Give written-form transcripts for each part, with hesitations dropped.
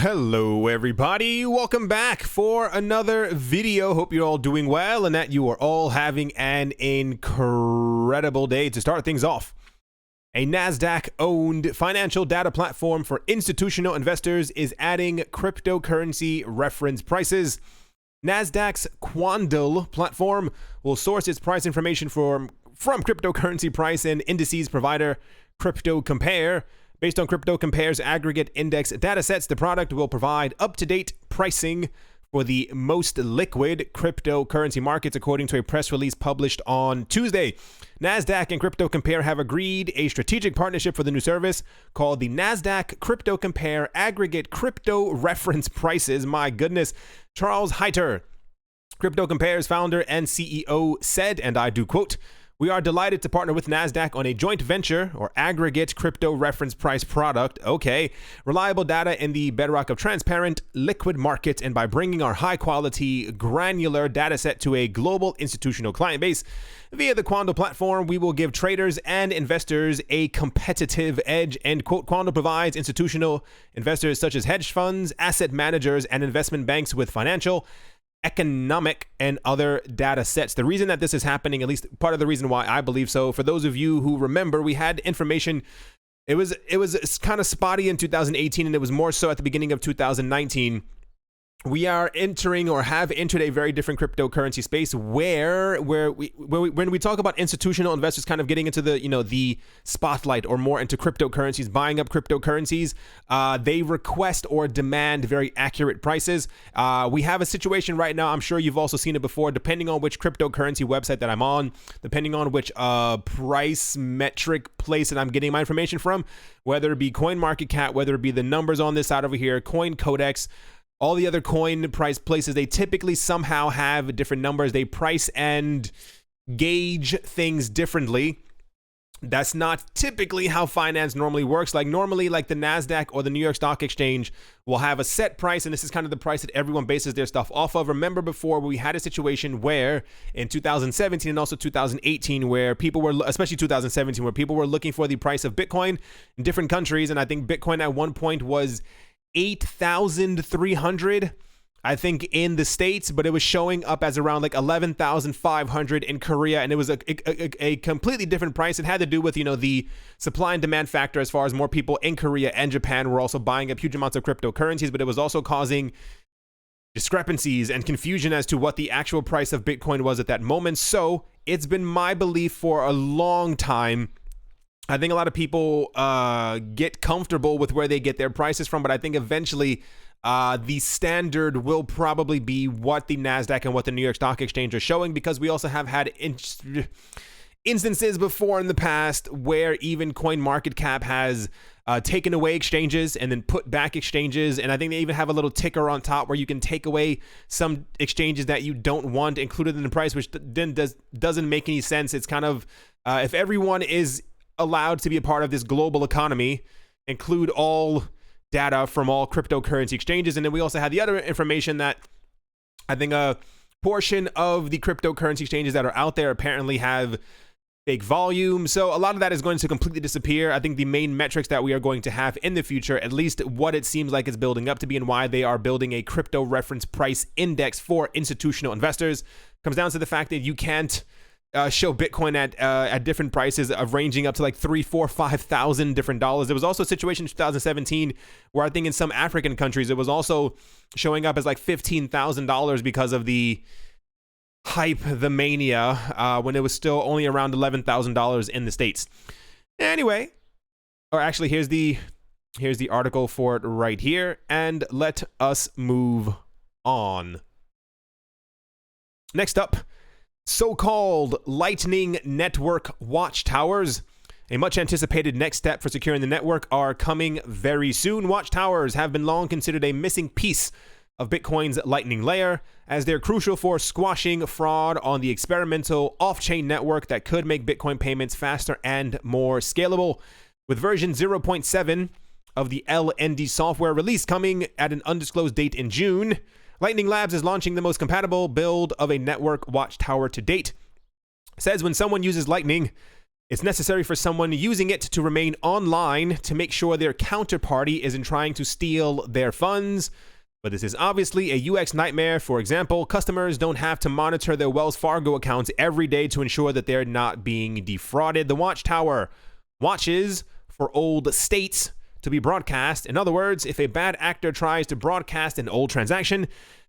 Hello everybody, welcome back for another video. Hope you're all doing well and that you are all having an incredible day. To start things off, a Nasdaq owned financial data platform for institutional investors is adding cryptocurrency reference prices. Nasdaq's Quandl platform will source its price information from cryptocurrency price and indices provider CryptoCompare. Based on CryptoCompare's aggregate index datasets, the product will provide up-to-date pricing for the most liquid cryptocurrency markets, according to a press release published on Tuesday. Nasdaq and CryptoCompare have agreed a strategic partnership for the new service called the Nasdaq CryptoCompare Aggregate Crypto Reference Prices. My goodness. Charles Heiter, CryptoCompare's founder and CEO, said, and I do quote, "We are delighted to partner with Nasdaq on a joint venture or aggregate crypto reference price product. Okay. Reliable data in the bedrock of transparent, liquid markets, and by bringing our high-quality, granular data set to a global institutional client base. Via the Quandl platform, we will give traders and investors a competitive edge." End quote. Quandl provides institutional investors such as hedge funds, asset managers, and investment banks with financial, economic, and other data sets. The reason that this is happening, at least part of the reason why I believe so, for those of you who remember, we had information. It was kind of spotty in 2018, and it was more so at the beginning of 2019. We are entering or have entered a very different cryptocurrency space where when we talk about institutional investors kind of getting into the, the spotlight or more into cryptocurrencies, buying up cryptocurrencies, they request or demand very accurate prices. We have a situation right now, I'm sure you've also seen it before, depending on which cryptocurrency website that I'm on, depending on which price metric place that I'm getting my information from, whether it be CoinMarketCap, whether it be the numbers on this side over here, CoinCodex, all the other coin price places, they typically somehow have different numbers. They price and gauge things differently. That's not typically how finance normally works. Normally, the Nasdaq or the New York Stock Exchange will have a set price, and this is kind of the price that everyone bases their stuff off of. Remember before, we had a situation where in 2017 and also 2018, where people were, especially 2017, where people were looking for the price of Bitcoin in different countries, and I think Bitcoin at one point was 8,300, I think, in the States, but it was showing up as around 11,500 in Korea, and it was a completely different price. It had to do with, the supply and demand factor, as far as more people in Korea and Japan were also buying up huge amounts of cryptocurrencies, but it was also causing discrepancies and confusion as to what the actual price of Bitcoin was at that moment. So it's been my belief for a long time. I think a lot of people get comfortable with where they get their prices from, but I think eventually the standard will probably be what the Nasdaq and what the New York Stock Exchange are showing, because we also have had instances before in the past where even CoinMarketCap has taken away exchanges and then put back exchanges, and I think they even have a little ticker on top where you can take away some exchanges that you don't want included in the price, which then doesn't make any sense. It's kind of, if everyone is allowed to be a part of this global economy, include all data from all cryptocurrency exchanges. And then we also had the other information that I think a portion of the cryptocurrency exchanges that are out there apparently have fake volume. So a lot of that is going to completely disappear. I think the main metrics that we are going to have in the future, at least what it seems like is building up to be and why they are building a crypto reference price index for institutional investors, comes down to the fact that you can't show Bitcoin at different prices of ranging up to $3,000, $4,000, $5,000 different dollars. There was also a situation in 2017 where I think in some African countries it was also showing up as $15,000 because of the hype, the mania, when it was still only around $11,000 in the States. Anyway, or actually here's the article for it right here, and let us move on. Next up, so-called Lightning Network watchtowers. A much anticipated next step for securing the network are coming very soon. Watchtowers have been long considered a missing piece of Bitcoin's Lightning layer, as they're crucial for squashing fraud on the experimental off-chain network that could make Bitcoin payments faster and more scalable. With version 0.7 of the LND software release coming at an undisclosed date in June, Lightning Labs is launching the most compatible build of a network watchtower to date. It says when someone uses Lightning, It's necessary for someone using it to remain online to make sure their counterparty isn't trying to steal their funds. But this is obviously a UX nightmare. For example, customers don't have to monitor their Wells Fargo accounts every day to ensure that they're not being defrauded. The Watchtower watches for old states to be broadcast. In other words, if a bad actor tries to broadcast an old transaction,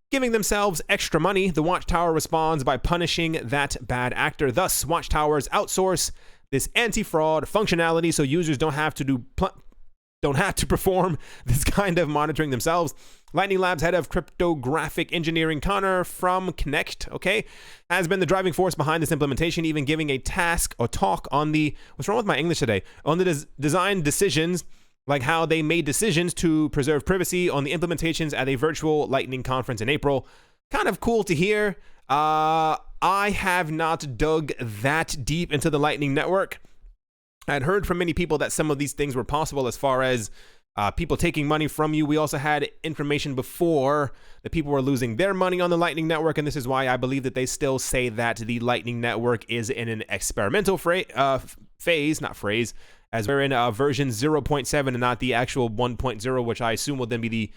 giving themselves extra money, the Watchtower responds by punishing that bad actor. Thus, Watchtowers outsource this anti-fraud functionality so users don't have to perform this kind of monitoring themselves. Lightning Labs head of cryptographic engineering Connor from Connect, has been the driving force behind this implementation, even giving a task or talk on the, what's wrong with my English today, on the design decisions, like how they made decisions to preserve privacy on the implementations at a virtual Lightning conference in April. Kind of cool to hear. I have not dug that deep into the Lightning Network. I'd heard from many people that some of these things were possible as far as people taking money from you. We also had information before that people were losing their money on the Lightning Network, and this is why I believe that they still say that the Lightning Network is in an experimental phase, as we're in version 0.7 and not the actual 1.0, which I assume will then be the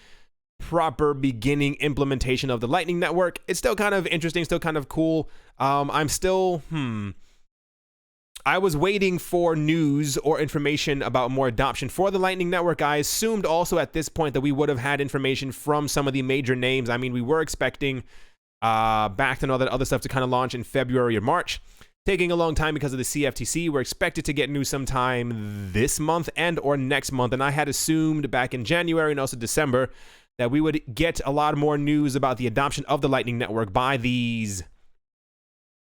proper beginning implementation of the Lightning Network. It's still kind of interesting, still kind of cool. I'm still, I was waiting for news or information about more adoption for the Lightning Network. I assumed also at this point that we would have had information from some of the major names. I mean, we were expecting Bakkt and all that other stuff to kind of launch in February or March. Taking a long time because of the CFTC. We're expected to get news sometime this month and or next month. And I had assumed back in January and also December that we would get a lot more news about the adoption of the Lightning Network by these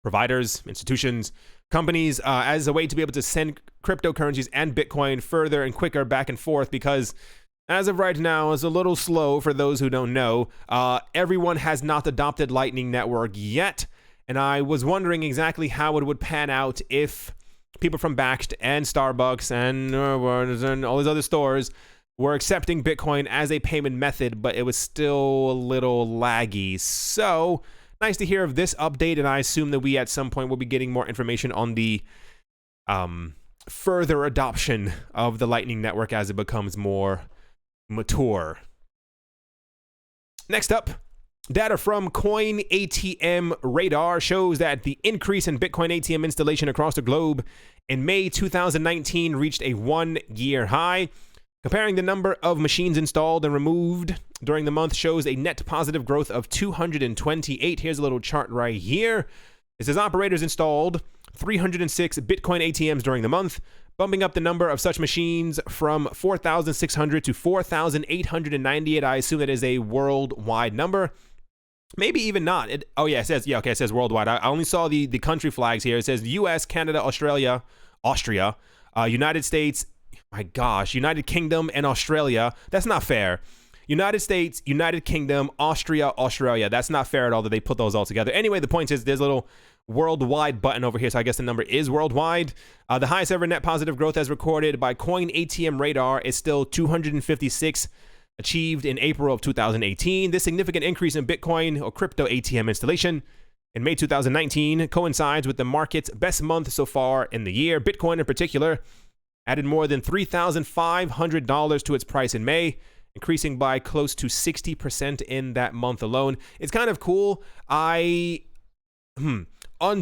providers, institutions, companies, as a way to be able to send cryptocurrencies and Bitcoin further and quicker back and forth, because as of right now, it's a little slow for those who don't know. Everyone has not adopted Lightning Network yet, and I was wondering exactly how it would pan out if people from Bakkt and Starbucks and all these other stores were accepting Bitcoin as a payment method, but it was still a little laggy. So nice to hear of this update, and I assume that we at some point will be getting more information on the further adoption of the Lightning Network as it becomes more mature. Next up, data from Coin ATM Radar shows that the increase in Bitcoin ATM installation across the globe in May 2019 reached a one-year high. Comparing the number of machines installed and removed during the month shows a net positive growth of 228. Here's a little chart right here. It says operators installed 306 Bitcoin ATMs during the month, bumping up the number of such machines from 4,600 to 4,898. I assume that is a worldwide number. Maybe even not. It says worldwide. I only saw the country flags here. It says US, Canada, Australia, Austria, United States, my gosh, United Kingdom and Australia. That's not fair. United States, United Kingdom, Austria, Australia. That's not fair at all that they put those all together. Anyway, the point is there's a little worldwide button over here, so I guess the number is worldwide. The highest ever net positive growth as recorded by Coin ATM Radar is still 256, achieved in April of 2018. This significant increase in Bitcoin or crypto ATM installation in May 2019 coincides with the market's best month so far in the year. Bitcoin in particular added more than $3,500 to its price in May, increasing by close to 60% in that month alone. It's kind of cool. On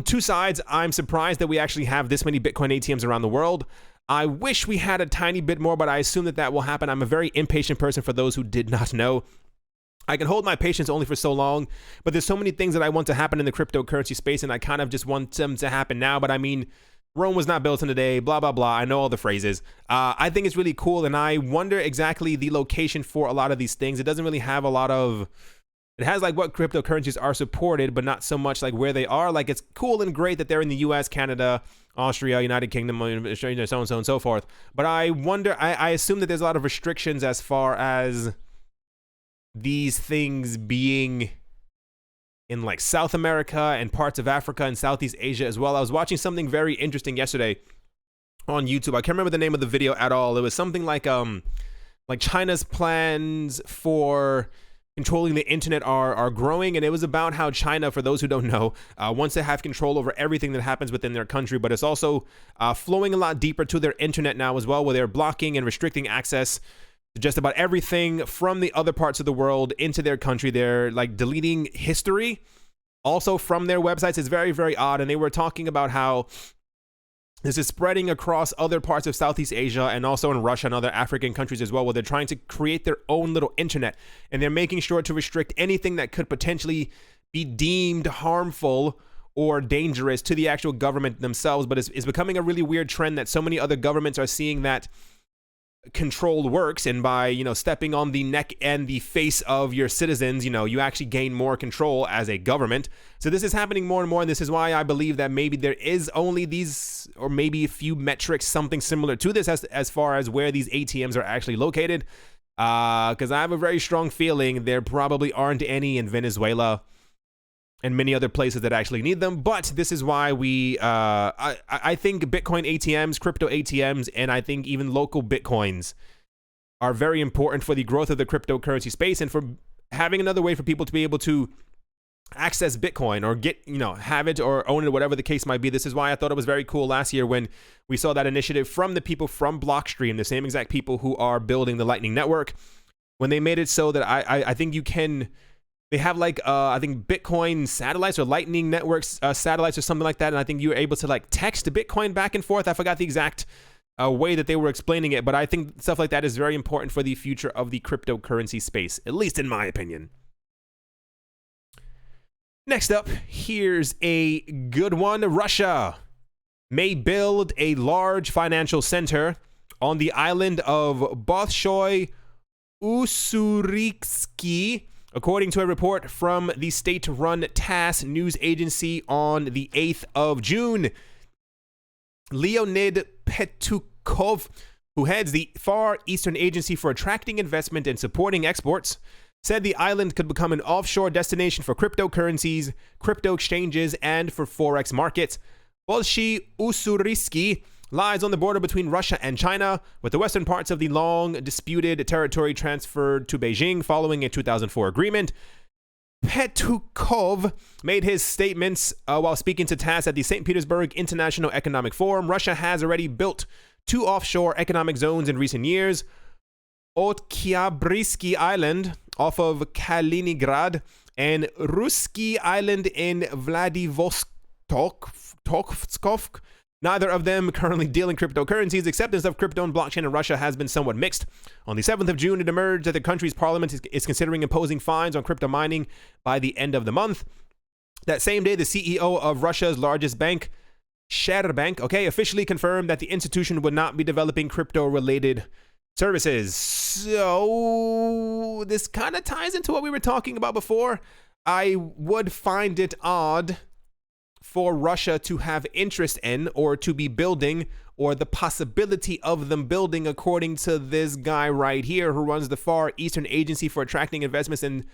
two sides, I'm surprised that we actually have this many Bitcoin ATMs around the world. I wish we had a tiny bit more, but I assume that will happen. I'm a very impatient person, for those who did not know. I can hold my patience only for so long, but there's so many things that I want to happen in the cryptocurrency space, and I kind of just want them to happen now. But I mean, Rome was not built in a day, blah, blah, blah. I know all the phrases. I think it's really cool, and I wonder exactly the location for a lot of these things. It doesn't really have a lot of... It has like what cryptocurrencies are supported, but not so much like where they are. Like, it's cool and great that they're in the US, Canada, Austria, United Kingdom, Australia, so on and so forth. But I wonder, I assume that there's a lot of restrictions as far as these things being in like South America and parts of Africa and Southeast Asia as well. I was watching something very interesting yesterday on YouTube. I can't remember the name of the video at all. It was something like China's plans for controlling the internet are growing. And it was about how China, for those who don't know, wants to have control over everything that happens within their country, but it's also flowing a lot deeper to their internet now as well, where they're blocking and restricting access to just about everything from the other parts of the world into their country. They're like deleting history also from their websites. It's very, very odd. And they were talking about how this is spreading across other parts of Southeast Asia and also in Russia and other African countries as well, where they're trying to create their own little internet, and they're making sure to restrict anything that could potentially be deemed harmful or dangerous to the actual government themselves. But it's becoming a really weird trend that so many other governments are seeing that control works, and by, you know, stepping on the neck and the face of your citizens, you know, you actually gain more control as a government. So this is happening more and more, and this is why I believe that maybe there is only these, or maybe a few metrics, something similar to this as far as where these ATMs are actually located, because I have a very strong feeling there probably aren't any in Venezuela and many other places that actually need them. But this is why I think Bitcoin ATMs, crypto ATMs, and I think even local Bitcoins are very important for the growth of the cryptocurrency space, and for having another way for people to be able to access Bitcoin or get, you know, have it or own it, whatever the case might be. This is why I thought it was very cool last year when we saw that initiative from the people from Blockstream, the same exact people who are building the Lightning Network, when they made it so that I think you can. They have like, I think Bitcoin satellites or Lightning Networks satellites or something like that. And I think you were able to like text Bitcoin back and forth. I forgot the exact way that they were explaining it, but I think stuff like that is very important for the future of the cryptocurrency space, at least in my opinion. Next up, here's a good one. Russia may build a large financial center on the island of Bolshoy Ussuriksky, according to a report from the state-run TASS news agency on the 8th of June. Leonid Petukov, who heads the Far Eastern Agency for Attracting Investment and Supporting Exports, said the island could become an offshore destination for cryptocurrencies, crypto exchanges, and for forex markets. Bolshoy Ussuriksky lies on the border between Russia and China, with the western parts of the long-disputed territory transferred to Beijing following a 2004 agreement. Petukov made his statements while speaking to TASS at the St. Petersburg International Economic Forum. Russia has already built 2 offshore economic zones in recent years: Oktyabrysky Island off of Kaliningrad and Russky Island in Vladivostok. Neither of them currently deal in cryptocurrencies. Acceptance of crypto and blockchain in Russia has been somewhat mixed. On the 7th of June, it emerged that the country's parliament is considering imposing fines on crypto mining by the end of the month. That same day, the CEO of Russia's largest bank, Sberbank, officially confirmed that the institution would not be developing crypto-related services. So this kind of ties into what we were talking about before. I would find it odd for Russia to have interest in, or to be building, or the possibility of them building, according to this guy right here who runs the Far Eastern Agency for Attracting Investments and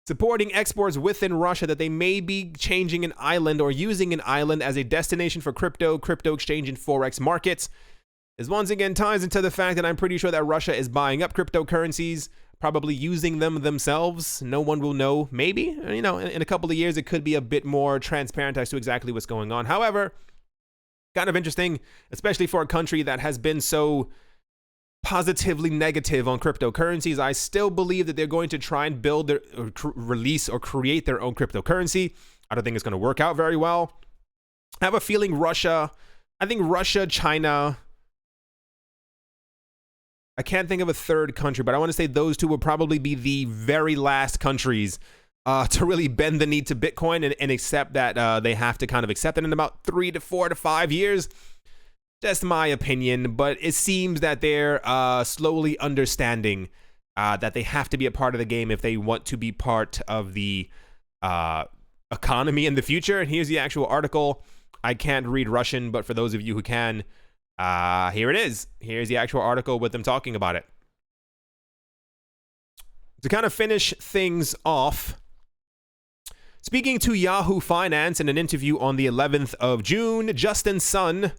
Supporting Exports within Russia, that they may be changing an island or using an island as a destination for crypto exchange, and forex markets. This once again ties into the fact that I'm pretty sure that Russia is buying up cryptocurrencies, probably using them themselves. No one will know. Maybe, you know, in a couple of years, it could be a bit more transparent as to exactly what's going on. However, kind of interesting, especially for a country that has been so positively negative on cryptocurrencies. I still believe that they're going to try and build their, or release or create their own cryptocurrency. I don't think it's going to work out very well. I have a feeling Russia, China, I can't think of a third country, but I want to say those two will probably be the very last countries to really bend the knee to Bitcoin and accept that they have to kind of accept it in about 3 to 4 to 5 years. Just my opinion, but it seems that they're slowly understanding that they have to be a part of the game if they want to be part of the economy in the future. And here's the actual article. I can't read Russian, but for those of you who can, here it is. Here's the actual article with them talking about it. To kind of finish things off, speaking to Yahoo Finance in an interview on the 11th of June, Justin Sun,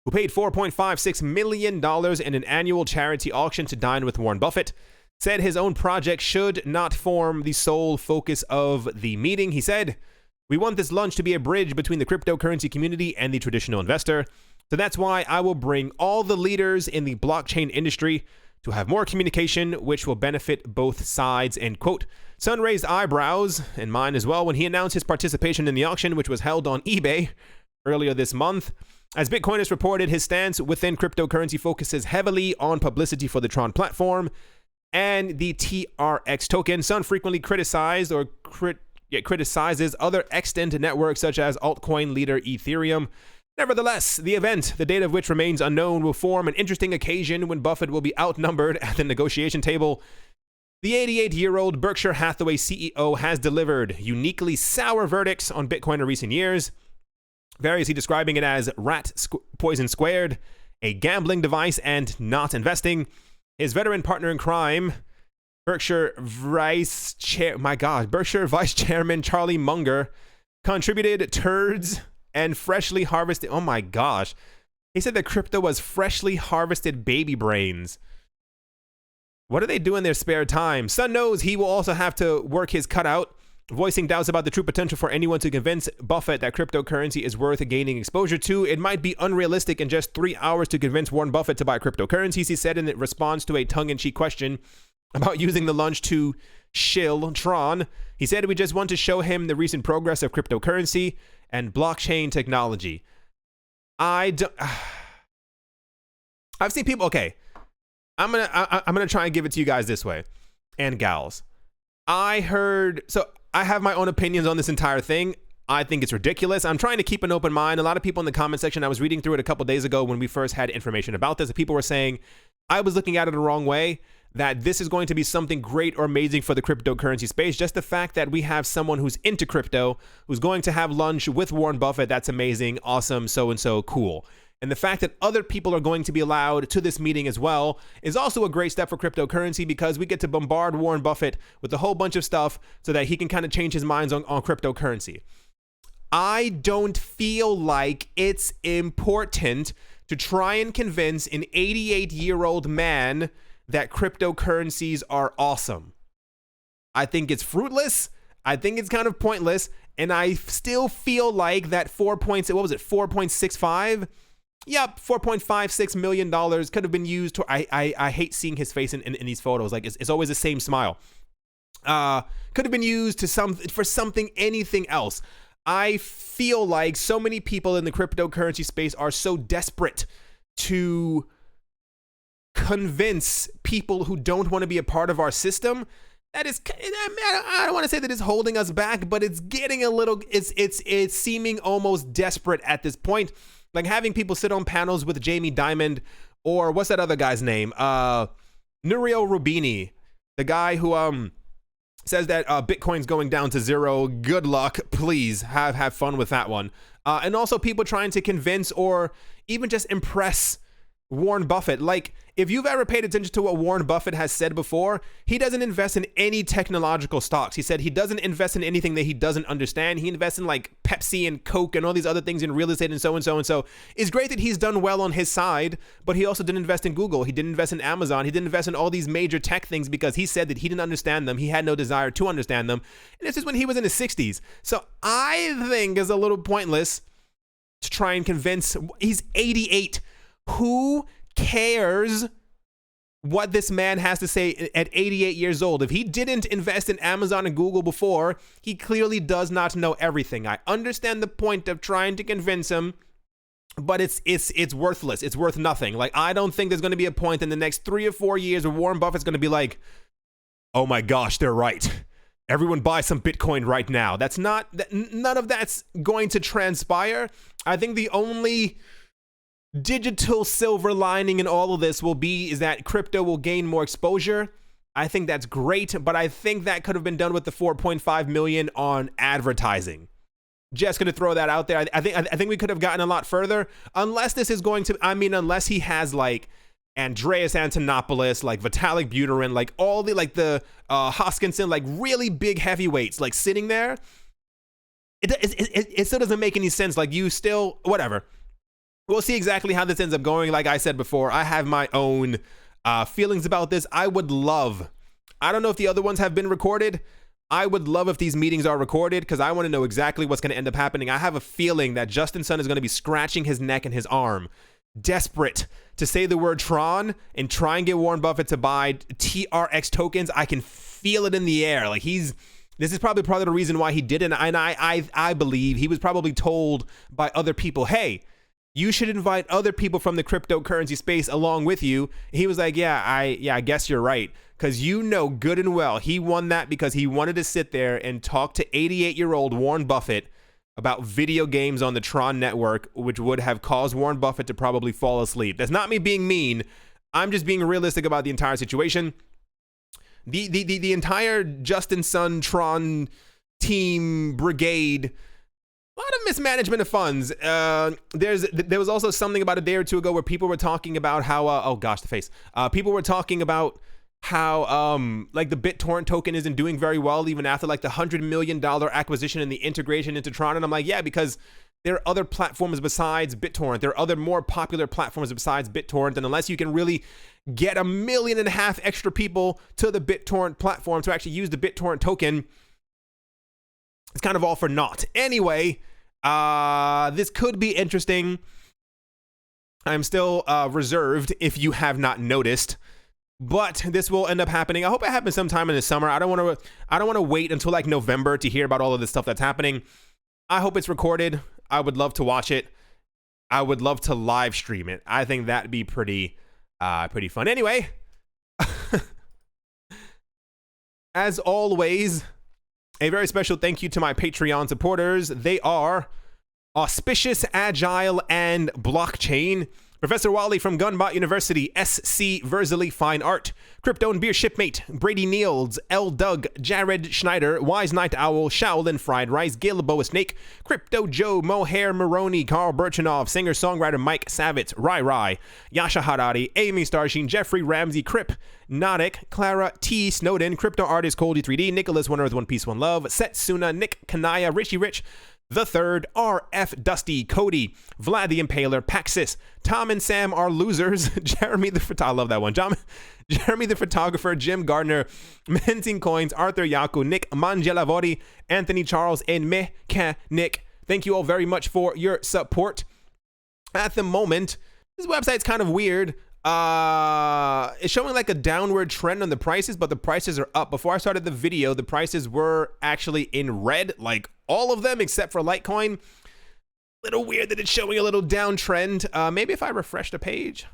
who paid $4.56 million in an annual charity auction to dine with Warren Buffett, said his own project should not form the sole focus of the meeting. He said, "We want this launch to be a bridge between the cryptocurrency community and the traditional investor. So that's why I will bring all the leaders in the blockchain industry to have more communication, which will benefit both sides," end quote. Sun raised eyebrows, and mine as well, when he announced his participation in the auction, which was held on eBay earlier this month. As Bitcoiners reported, his stance within cryptocurrency focuses heavily on publicity for the Tron platform and the TRX token. Sun frequently criticized or criticizes other extant networks such as altcoin leader Ethereum. Nevertheless, the event, the date of which remains unknown, will form an interesting occasion when Buffett will be outnumbered at the negotiation table. The 88-year-old Berkshire Hathaway CEO has delivered uniquely sour verdicts on Bitcoin in recent years, variously describing it as poison squared, a gambling device, and not investing. His veteran partner in crime, Berkshire Vice Chairman Charlie Munger, contributed turds and freshly harvested. Oh my gosh. He said that crypto was freshly harvested baby brains. What do they do in their spare time? Sun knows he will also have to work his cut out, voicing doubts about the true potential for anyone to convince Buffett that cryptocurrency is worth gaining exposure to. It might be unrealistic in just 3 hours to convince Warren Buffett to buy cryptocurrencies, he said in response to a tongue-in-cheek question about using the launch to shill Tron. He said, "We just want to show him the recent progress of cryptocurrency and blockchain technology." I've seen people, okay, I'm gonna try and give it to you guys this way, and gals. I have my own opinions on this entire thing. I think it's ridiculous. I'm trying to keep an open mind. A lot of people in the comment section, I was reading through it a couple days ago when we first had information about this, and people were saying I was looking at it the wrong way, that this is going to be something great or amazing for the cryptocurrency space. Just the fact that we have someone who's into crypto, who's going to have lunch with Warren Buffett, that's amazing, awesome, so-and-so, cool. And the fact that other people are going to be allowed to this meeting as well is also a great step for cryptocurrency, because we get to bombard Warren Buffett with a whole bunch of stuff so that he can kind of change his minds on cryptocurrency. I don't feel like it's important to try and convince an 88-year-old man that cryptocurrencies are awesome. I think it's fruitless. I think it's kind of pointless. And I still feel like that 4.65? Yep, $4.56 million could have been used to, I hate seeing his face in these photos. Like, it's always the same smile. Could have been used for something, anything else. I feel like so many people in the cryptocurrency space are so desperate to convince people who don't want to be a part of our system. That is, I don't want to say that it's holding us back, but it's getting a little, it's seeming almost desperate at this point. Like having people sit on panels with Jamie Dimon, or what's that other guy's name? Nouriel Rubini, the guy who says that Bitcoin's going down to zero. Good luck. Please have fun with that one. And also people trying to convince or even just impress Warren Buffett. Like, if you've ever paid attention to what Warren Buffett has said before, he doesn't invest in any technological stocks. He said he doesn't invest in anything that he doesn't understand. He invests in like Pepsi and Coke and all these other things in real estate and so and so and so. It's great that he's done well on his side, but he also didn't invest in Google. He didn't invest in Amazon. He didn't invest in all these major tech things because he said that he didn't understand them. He had no desire to understand them. And this is when he was in his 60s. So I think it's a little pointless to try and convince. He's 88. Who cares what this man has to say at 88 years old? If he didn't invest in Amazon and Google before, he clearly does not know everything. I understand the point of trying to convince him, but it's worthless. It's worth nothing. Like, I don't think there's going to be a point in the next 3 or 4 years where Warren Buffett's going to be like, oh my gosh, they're right. Everyone buy some Bitcoin right now. None of that's going to transpire. I think the only digital silver lining in all of this is that crypto will gain more exposure. I think that's great, but I think that could have been done with the 4.5 million on advertising. Just gonna throw that out there. I think we could have gotten a lot further, unless this is going to, unless he has like Andreas Antonopoulos, like Vitalik Buterin, like all the Hoskinson, like really big heavyweights, like sitting there. It still doesn't make any sense. Like, you still, whatever. We'll see exactly how this ends up going. Like I said before, I have my own feelings about this. I would love I don't know if the other ones have been recorded. I would love if these meetings are recorded because I want to know exactly what's going to end up happening. I have a feeling that Justin Sun is going to be scratching his neck and his arm, desperate to say the word Tron and try and get Warren Buffett to buy TRX tokens. I can feel it in the air. Like this is probably part of the reason why he didn't. And I believe he was probably told by other people, hey, you should invite other people from the cryptocurrency space along with you. He was like, yeah, I guess you're right. Because you know good and well, he won that because he wanted to sit there and talk to 88-year-old Warren Buffett about video games on the Tron network, which would have caused Warren Buffett to probably fall asleep. That's not me being mean. I'm just being realistic about the entire situation. The entire Justin Sun Tron team brigade, a lot of mismanagement of funds. There was also something about a day or two ago where people were talking about how oh gosh, the face. People were talking about how like the BitTorrent token isn't doing very well even after like the $100 million acquisition and the integration into Tron. And I'm like, yeah, because there are other platforms besides BitTorrent. There are other more popular platforms besides BitTorrent, and unless you can really get 1.5 million extra people to the BitTorrent platform to actually use the BitTorrent token, it's kind of all for naught. Anyway, this could be interesting. I'm still reserved if you have not noticed, but this will end up happening. I hope it happens sometime in the summer. I don't want to wait until like November to hear about all of this stuff that's happening. I hope it's recorded. I would love to watch it. I would love to live stream it. I think that'd be pretty fun. Anyway, as always, a very special thank you to my Patreon supporters. They are Auspicious, Agile, and Blockchain, Professor Wally from Gunbot University, SC Verzely Fine Art, Crypto and Beer Shipmate, Brady Niels, L. Doug, Jared Schneider, Wise Night Owl, Shaolin Fried Rice, Gilboa Snake, Crypto Joe, Mohair Maroney, Carl Birchanoff, singer-songwriter Mike Savitz, Rai Rai, Yasha Harari, Amy Starsheen, Jeffrey Ramsey, Crip, Nodic, Clara T. Snowden, Crypto Artist Coldy 3D, Nicholas One Earth, One Piece, One Love, Setsuna, Nick Kanaya, Richie Rich, The Third, RF Dusty, Cody, Vlad the Impaler, Paxis, Tom and Sam are losers, Jeremy the I love that one. Jeremy the Photographer, Jim Gardner, Minting Coins, Arthur Yaku, Nick Mangelavori, Anthony Charles, and Mechanic. Thank you all very much for your support. At the moment, this website's kind of weird. It's showing like a downward trend on the prices, but the prices are up. Before I started the video, the prices were actually in red, like all of them except for Litecoin. Little weird that it's showing a little downtrend. Maybe if I refresh the page.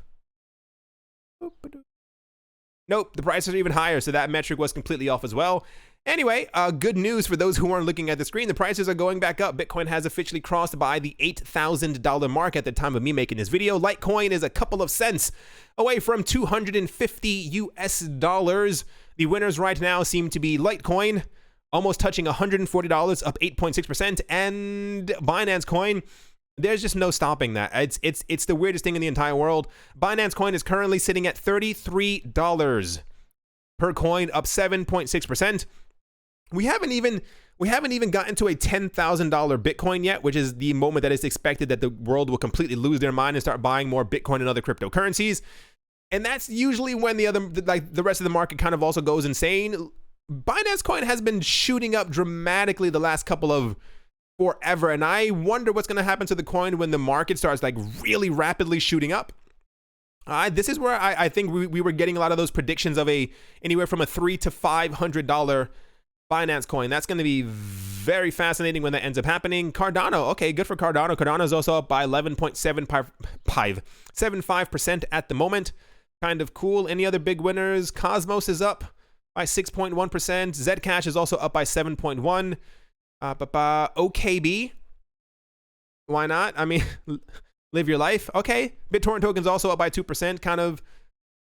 Nope, the prices are even higher, so that metric was completely off as well. Anyway, good news for those who aren't looking at the screen. The prices are going back up. Bitcoin has officially crossed by the $8,000 mark at the time of me making this video. Litecoin is a couple of cents away from 250 US dollars. The winners right now seem to be Litecoin, almost touching $140, up 8.6%, and Binance Coin. There's just no stopping that. It's the weirdest thing in the entire world. Binance Coin is currently sitting at $33 per coin, up 7.6%. We haven't even gotten to a $10,000 Bitcoin yet, which is the moment that it's expected that the world will completely lose their mind and start buying more Bitcoin and other cryptocurrencies. And that's usually when the rest of the market kind of also goes insane. Binance Coin has been shooting up dramatically the last couple of forever, and I wonder what's going to happen to the coin when the market starts like really rapidly shooting up. This is where I think we were getting a lot of those predictions of anywhere from a $300 to $500 Binance Coin. That's going to be very fascinating when that ends up happening. Cardano, okay, good for Cardano. Cardano is also up by 11.75% at the moment. Kind of cool. Any other big winners? Cosmos is up by 6.1%. Zcash is also up by 7.1%. OKB, why not? I mean, live your life. Okay, BitTorrent token's also up by 2%. Kind of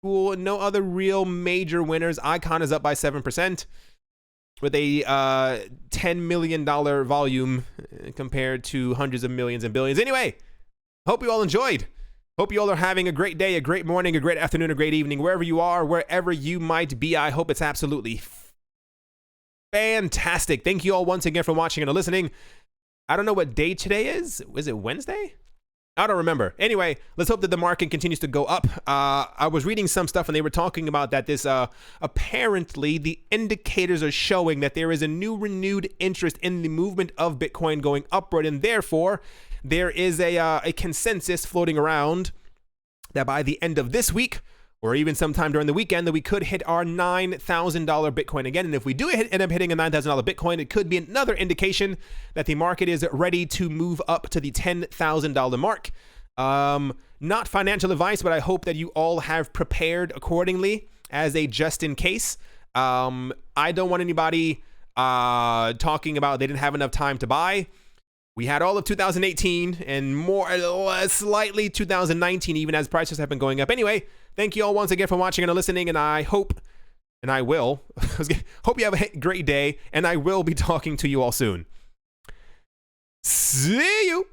cool. No other real major winners. Icon is up by 7%. With a $10 million volume compared to hundreds of millions and billions. Anyway, hope you all enjoyed. Hope you all are having a great day, a great morning, a great afternoon, a great evening, wherever you are, wherever you might be. I hope it's absolutely fantastic. Thank you all once again for watching and listening. I don't know what day today is. Is it Wednesday? I don't remember. Anyway, let's hope that the market continues to go up. I was reading some stuff and they were talking about that this apparently the indicators are showing that there is a new renewed interest in the movement of Bitcoin going upward, and therefore there is a consensus floating around that by the end of this week, or even sometime during the weekend, that we could hit our $9,000 Bitcoin again. And if we do end up hitting a $9,000 Bitcoin, it could be another indication that the market is ready to move up to the $10,000 mark. Not financial advice, but I hope that you all have prepared accordingly as a just in case. I don't want anybody talking about they didn't have enough time to buy. We had all of 2018 and more, slightly 2019, even as prices have been going up. Anyway, thank you all once again for watching and listening, and I hope, and I will, hope you have a great day, and I will be talking to you all soon. See you!